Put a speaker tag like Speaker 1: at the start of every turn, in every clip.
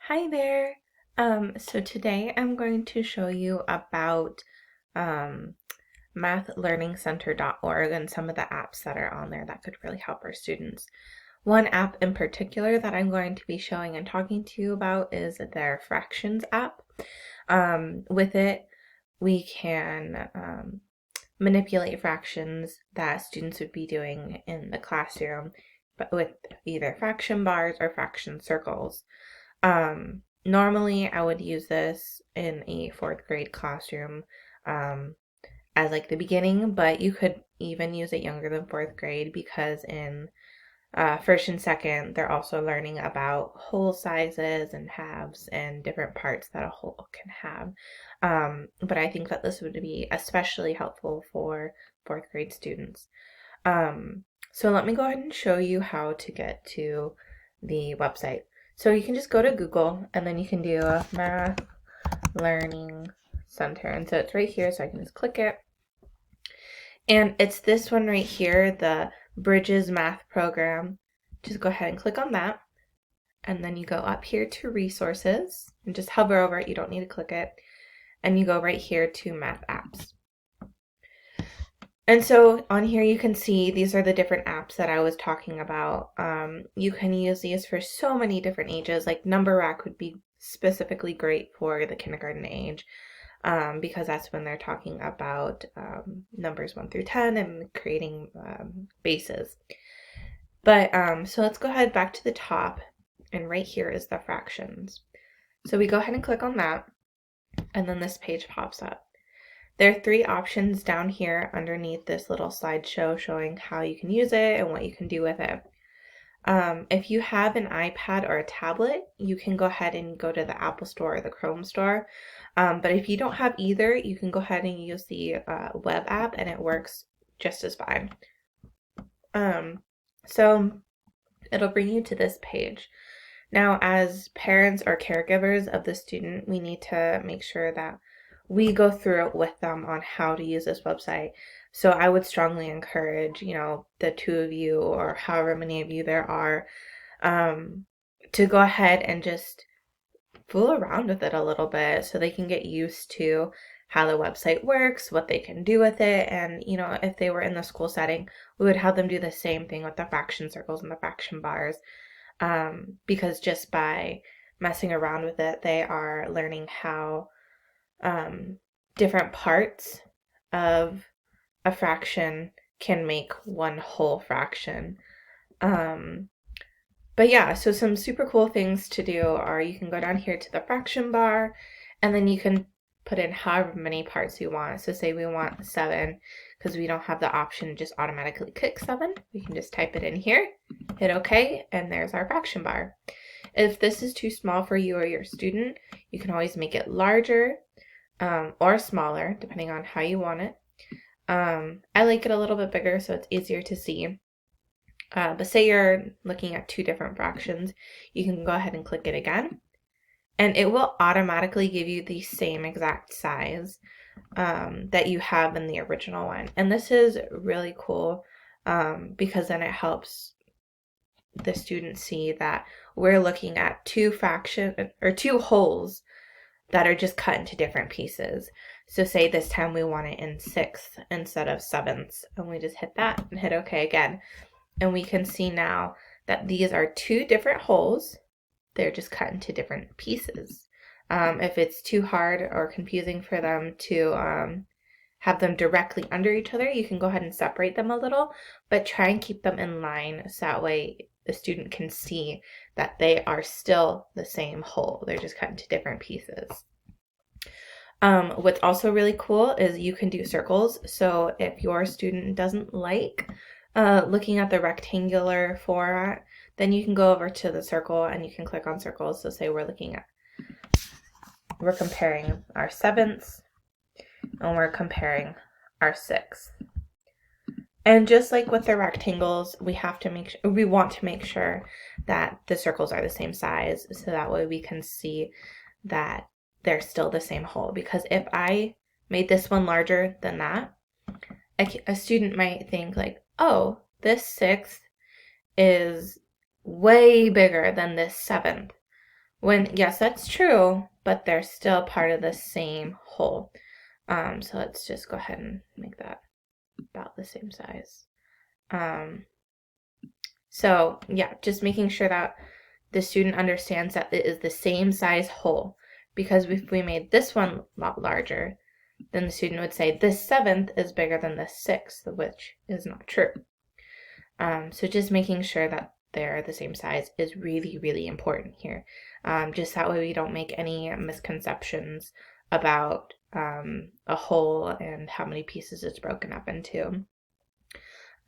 Speaker 1: Hi there. So today I'm going to show you about um, mathlearningcenter.org and some of the apps that are on there that could really help our students. One app in particular that I'm going to be showing and talking to you about is their fractions app. With it, we can manipulate fractions that students would be doing in the classroom, but with either fraction bars or fraction circles. Normally I would use this in a fourth grade classroom as like the beginning, but you could even use it younger than fourth grade because in first and second, they're also learning about whole sizes and halves and different parts that a whole can have. But I think that this would be especially helpful for fourth grade students. So let me go ahead and show you how to get to the website. So you can just go to Google and then you can do a Math Learning Center. And so it's right here, so I can just click it. And it's this one right here, the Bridges Math Program. Just go ahead and click on that. And then you go up here to Resources and just hover over it. You don't need to click it. And you go right here to Math Apps. And so on here you can see these are the different apps that I was talking about. You can use these for so many different ages. Like Number Rack would be specifically great for the kindergarten age because that's when they're talking about numbers 1 through 10 and creating bases. But so let's go ahead back to the top, and right here is the fractions. So we go ahead and click on that, and then this page pops up. There are three options down here underneath this little slideshow showing how you can use it and what you can do with it. If you have an iPad or a tablet, you can go ahead and go to the Apple Store or the Chrome Store. But if you don't have either, you can go ahead and use the web app and it works just as fine. So it'll bring you to this page. Now, as parents or caregivers of the student, we need to make sure that we go through it with them on how to use this website. So I would strongly encourage, the two of you or however many of you there are, to go ahead and just fool around with it a little bit so they can get used to how the website works, what they can do with it. And, if they were in the school setting, we would have them do the same thing with the fraction circles and the fraction bars. Because just by messing around with it, they are learning how different parts of a fraction can make one whole fraction. But yeah, so some super cool things to do are you can go down here to the fraction bar and then you can put in however many parts you want. So say we want 7 because we don't have the option to just automatically click 7. We can just type it in here, hit OK, and there's our fraction bar. If this is too small for you or your student, you can always make it larger or smaller depending on how you want it. I like it a little bit bigger so it's easier to see. But say you're looking at two different fractions, you can go ahead and click it again. And it will automatically give you the same exact size that you have in the original one. And this is really cool because then it helps the student see that we're looking at two wholes that are just cut into different pieces. So say this time we want it in 6ths instead of 7ths, and we just hit that and hit OK again. And we can see now that these are two different wholes. They're just cut into different pieces. If it's too hard or confusing for them to have them directly under each other, you can go ahead and separate them a little, but try and keep them in line so that way the student can see that they are still the same whole. They're just cut into different pieces. What's also really cool is you can do circles. So if your student doesn't like looking at the rectangular format, then you can go over to the circle and you can click on circles. So say we're comparing our 7ths and we're comparing our 6ths. And just like with the rectangles, we want to make sure that the circles are the same size so that way we can see that they're still the same whole. Because if I made this one larger than that, a student might think like, oh, this 6th is way bigger than this 7th. Yes, that's true, but they're still part of the same whole. So let's just go ahead and make that about the same size. So yeah, just making sure that the student understands that it is the same size whole, because if we made this one a lot larger, then the student would say this 7th is bigger than this 6th, which is not true. So just making sure that they're the same size is really, really important here. Just that way we don't make any misconceptions about a whole and how many pieces it's broken up into.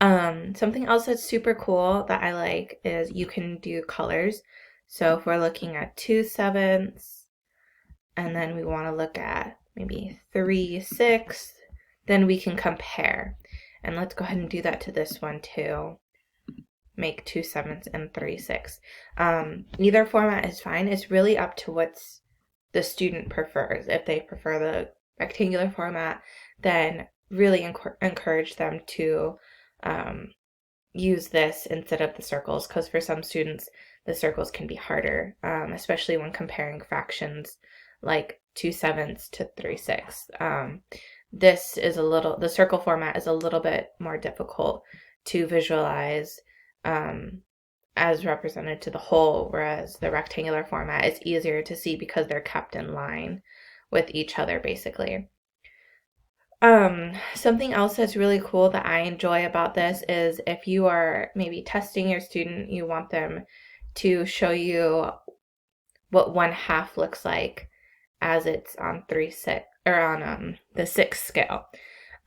Speaker 1: Something else that's super cool that I like is you can do colors. So if we're looking at 2/7, and then we want to look at maybe 3/6, then we can compare. And let's go ahead and do that to this one too. Make 2/7 and 3/6. Either format is fine. It's really up to what's the student prefers. If they prefer the rectangular format, then really encourage them to use this instead of the circles, because for some students the circles can be harder, especially when comparing fractions like 2/7 to 3/6. The circle format is a little bit more difficult to visualize as represented to the whole, whereas the rectangular format is easier to see because they're kept in line with each other basically. Something else that's really cool that I enjoy about this is if you are maybe testing your student, you want them to show you what 1/2 looks like as it's on 3/6 or on the 6 scale.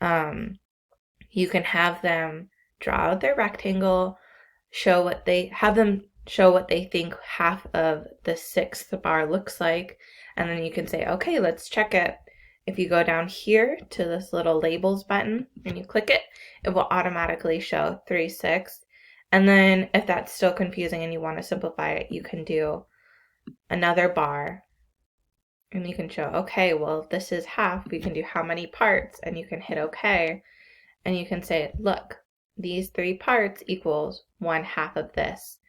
Speaker 1: You can have them draw their rectangle, have them show what they think half of the 6th bar looks like, and then you can say, okay, let's check it. If you go down here to this little labels button and you click it, it will automatically show 3/6. And then if that's still confusing and you want to simplify it, you can do another bar and you can show, okay, well, if this is half, we can do how many parts, and you can hit okay. And you can say, look, these 3 parts equals 1/2 of this.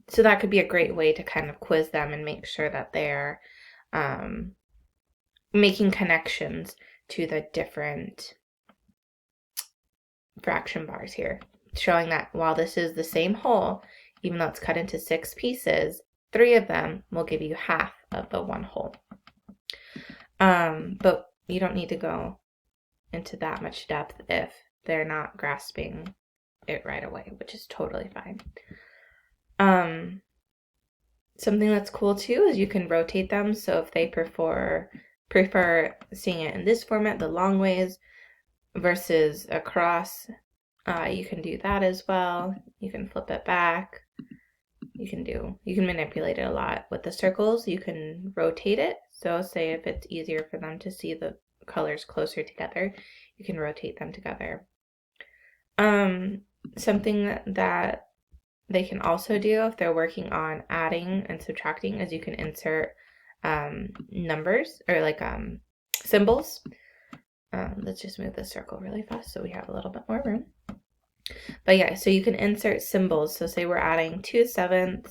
Speaker 1: So that could be a great way to kind of quiz them and make sure that they're making connections to the different fraction bars here, showing that while this is the same whole, even though it's cut into 6 pieces, 3 of them will give you half of the one whole. But you don't need to go into that much depth if they're not grasping it right away, which is totally fine. Something that's cool too is you can rotate them. So if they prefer seeing it in this format, the long ways versus across, you can do that as well. You can flip it back. You can manipulate it a lot. With the circles, you can rotate it. So say if it's easier for them to see the colors closer together, you can rotate them together. Something that they can also do if they're working on adding and subtracting is you can insert numbers or like symbols. Let's just move the circle really fast so we have a little bit more room. But yeah, so you can insert symbols. So say we're adding 2/7,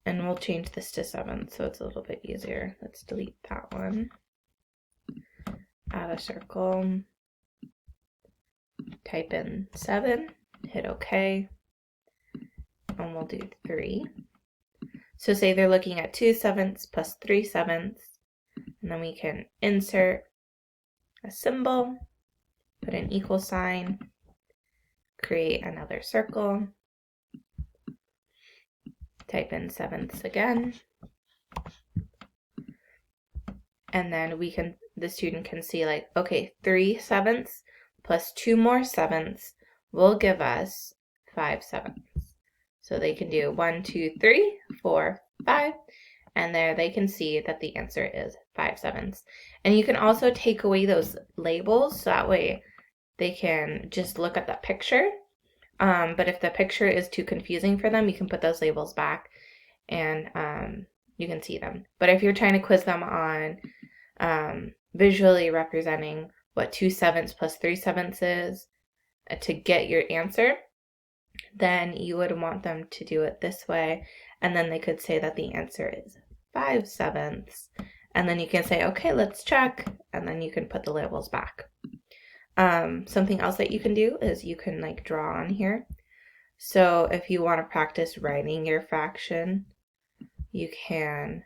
Speaker 1: and we'll change this to 7 so it's a little bit easier. Let's delete that one. Add a circle. Type in 7, hit OK, and we'll do 3. So say they're looking at 2/7 plus 3/7, and then we can insert a symbol, put an equal sign, create another circle, type in 7ths again, and then the student can see like, okay, 3/7 plus 2 more 7ths will give us 5/7. So they can do 1, 2, 3, 4, 5, and there they can see that the answer is 5/7. And you can also take away those labels so that way they can just look at the picture. But if the picture is too confusing for them, you can put those labels back and you can see them. But if you're trying to quiz them on visually representing what 2/7 plus 3/7 is to get your answer, then you would want them to do it this way. and then they could say that the answer is 5/7, and then you can say, okay, let's check, and then you can put the labels back. Something else that you can do is you can like draw on here. So if you want to practice writing your fraction, you can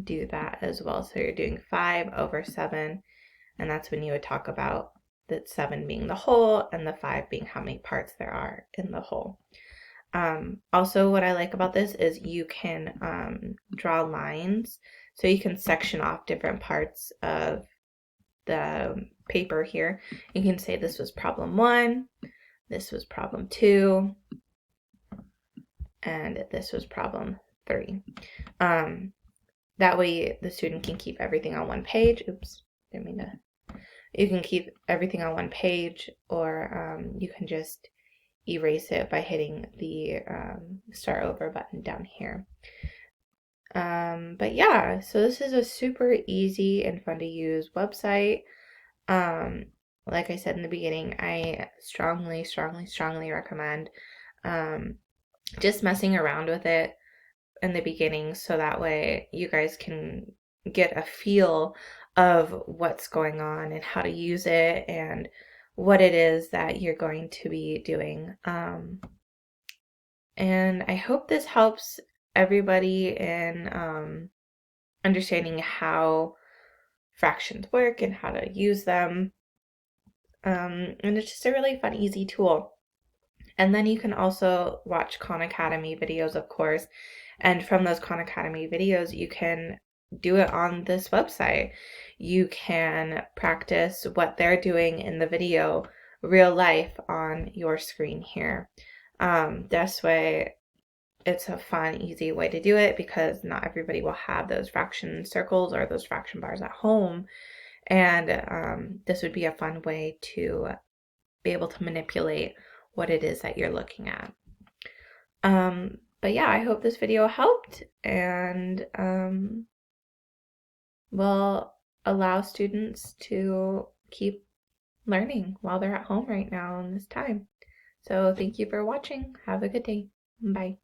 Speaker 1: do that as well. So you're doing 5/7, and that's when you would talk about that 7 being the whole and the 5 being how many parts there are in the whole. Also, what I like about this is you can draw lines, so you can section off different parts of the paper here. You can say this was problem 1, this was problem 2, and this was problem 3. That way the student can keep everything on one page. Oops, didn't mean to. You can keep everything on one page, or you can just erase it by hitting the start over button down here. But yeah, so this is a super easy and fun to use website. Like I said in the beginning, I strongly recommend just messing around with it in the beginning, so that way you guys can get a feel of what's going on and how to use it and what it is that you're going to be doing. And I hope this helps everybody in understanding how fractions work and how to use them. And it's just a really fun, easy tool. And then you can also watch Khan Academy videos, of course. And from those Khan Academy videos, you can do it on this website. You can practice what they're doing in the video, real life, on your screen here. This way, it's a fun, easy way to do it because not everybody will have those fraction circles or those fraction bars at home. And this would be a fun way to be able to manipulate what it is that you're looking at. But yeah, I hope this video helped and will allow students to keep learning while they're at home right now in this time. So thank you for watching. Have a good day. Bye.